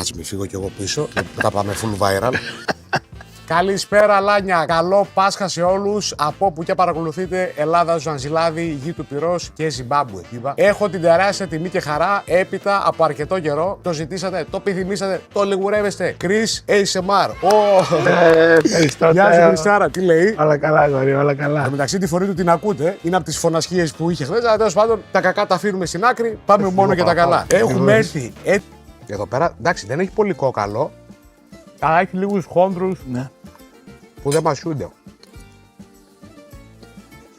Κάτσε μη φύγω κι εγώ πίσω. Θα πάμε full viral. Καλησπέρα Λάνια, καλό Πάσχα σε όλους από όπου και παρακολουθείτε Ελλάδα, Ζανζιλάδη, γη του Πυρός και Ζιμπάμπουε. Έχω την τεράστια τιμή και χαρά έπειτα από αρκετό καιρό. Το ζητήσατε, το επιθυμήσατε, το λιγουρεύεστε. Chris ASMR. Ευχαριστώ. Γεια σου Χριστάρα, τι λέει? Όλα καλά, γορί, όλα καλά. Εν μεταξύ τη φωνή του την ακούτε, είναι από τις φωνασχίες που είχε χθες, αλλά τέλος πάντων τα κακά τα αφήνουμε στην άκρη, πάμε μόνο για τα καλά. Έχουμε έρθει. Εδώ πέρα, εντάξει, δεν έχει πολύ κόκαλο, αλλά έχει λίγους χόνδρους. Ναι. Που δεν μασούνται.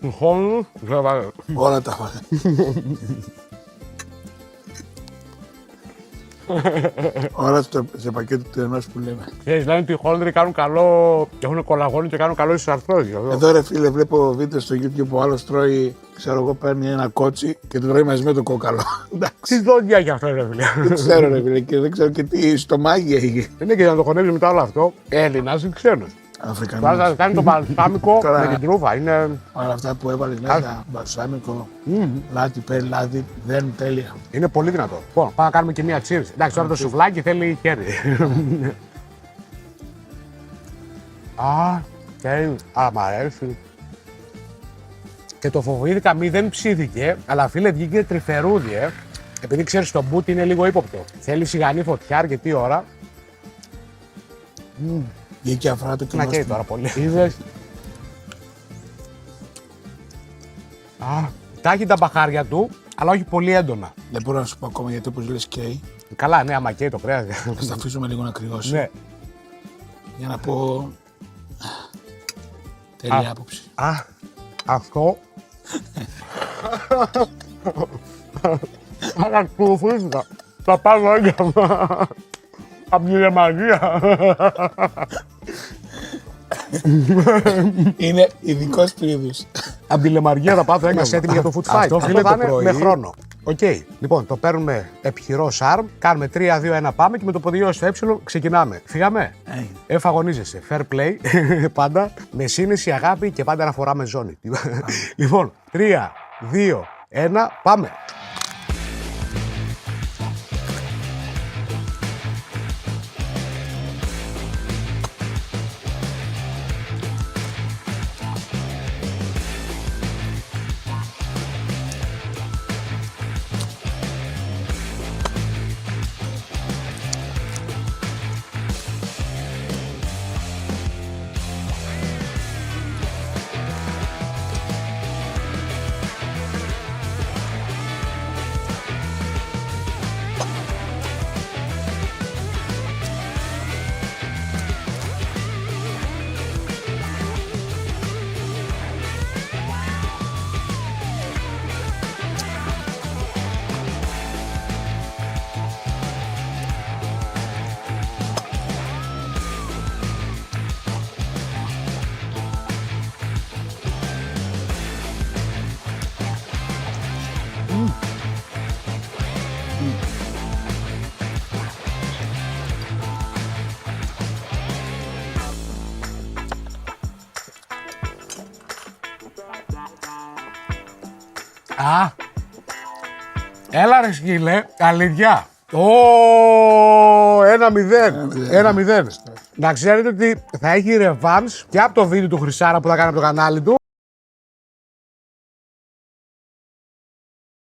Συγχώνους, δεν βάλε. Όλα τα βάλε. Όλα στο πακέτο του ενός που λέμε. Ξέρεις, λένε ότι οι χόνδροι κάνουν καλό, έχουν κολαγόνι και κάνουν καλό στις αρθρώσεις. Εδώ ρε φίλε, βλέπω βίντεο στο YouTube που ο άλλος τρώει, ξέρω εγώ, παίρνει ένα κότσι και το τρώει μαζί με το κόκαλο. Τι δόντια έχει αυτό, ρε φίλε. Δεν ξέρω ρε φίλε και δεν ξέρω και τι στομάγια έχει. Είναι και για να το χωνέψει μετά όλο αυτό, Έλληνας ή ξένος. Αφρικανός. Τώρα θα κάνει το μπαλσάμικο με την τρούφα. Είναι... Όλα αυτά που έβαλε μέσα, μπαλσάμικο, λάδι, λάδι, δεν τέλεια. είναι πολύ δυνατό. Λοιπόν, πάμε να κάνουμε και μία cheers. Εντάξει, τώρα το σουβλάκι θέλει χέρι. Μ' αρέσει. Και το φοβήθηκα μη δεν ψήθηκε, αλλά φίλε βγήκε τρυφερούδι, Επειδή ξέρεις το μπούτι είναι λίγο ύποπτο. Θέλει σιγανή φωτιά αρκετή ώρα. Βγήκε αφορά το κοινό. Να καίει τώρα πολύ. Είδες. Τα έχει τα μπαχάρια του, αλλά όχι πολύ έντονα. Δεν μπορώ να σου πω ακόμα γιατί όπως λες καίει. Καλά, ναι, άμα καίει το κρέας. Θα τα αφήσουμε λίγο να κρυώσει. Ναι. Για να πω. Τέλεια άποψη. Αυτό. Ακολουθήθηκα. Θα πάρω έγκαμα. Απ' την Γερμανία. Είναι ειδικός του είδους. Απ' τη Λεμαργία θα πάθω έγκαση έτοιμη για το food fight. Αυτό φίλε το πρωί. Με χρόνο. Οκ. Λοιπόν, το παίρνουμε επιχειρό σάρμ, κάνουμε 3-2-1 πάμε και με το ποδήλατο στο ξεκινάμε. Φύγαμε. Εφαγωνίζεσαι. Fair play. Πάντα. Με σύνεση, αγάπη και πάντα να φοράμε ζώνη. Λοιπόν, 3-2-1 πάμε. Έλα ρε σκύλε, αλήθεια. 1-0. Να ξέρετε ότι θα έχει ρεβάνς και από το βίντεο του Χρυσάρα που θα κάνει από το κανάλι του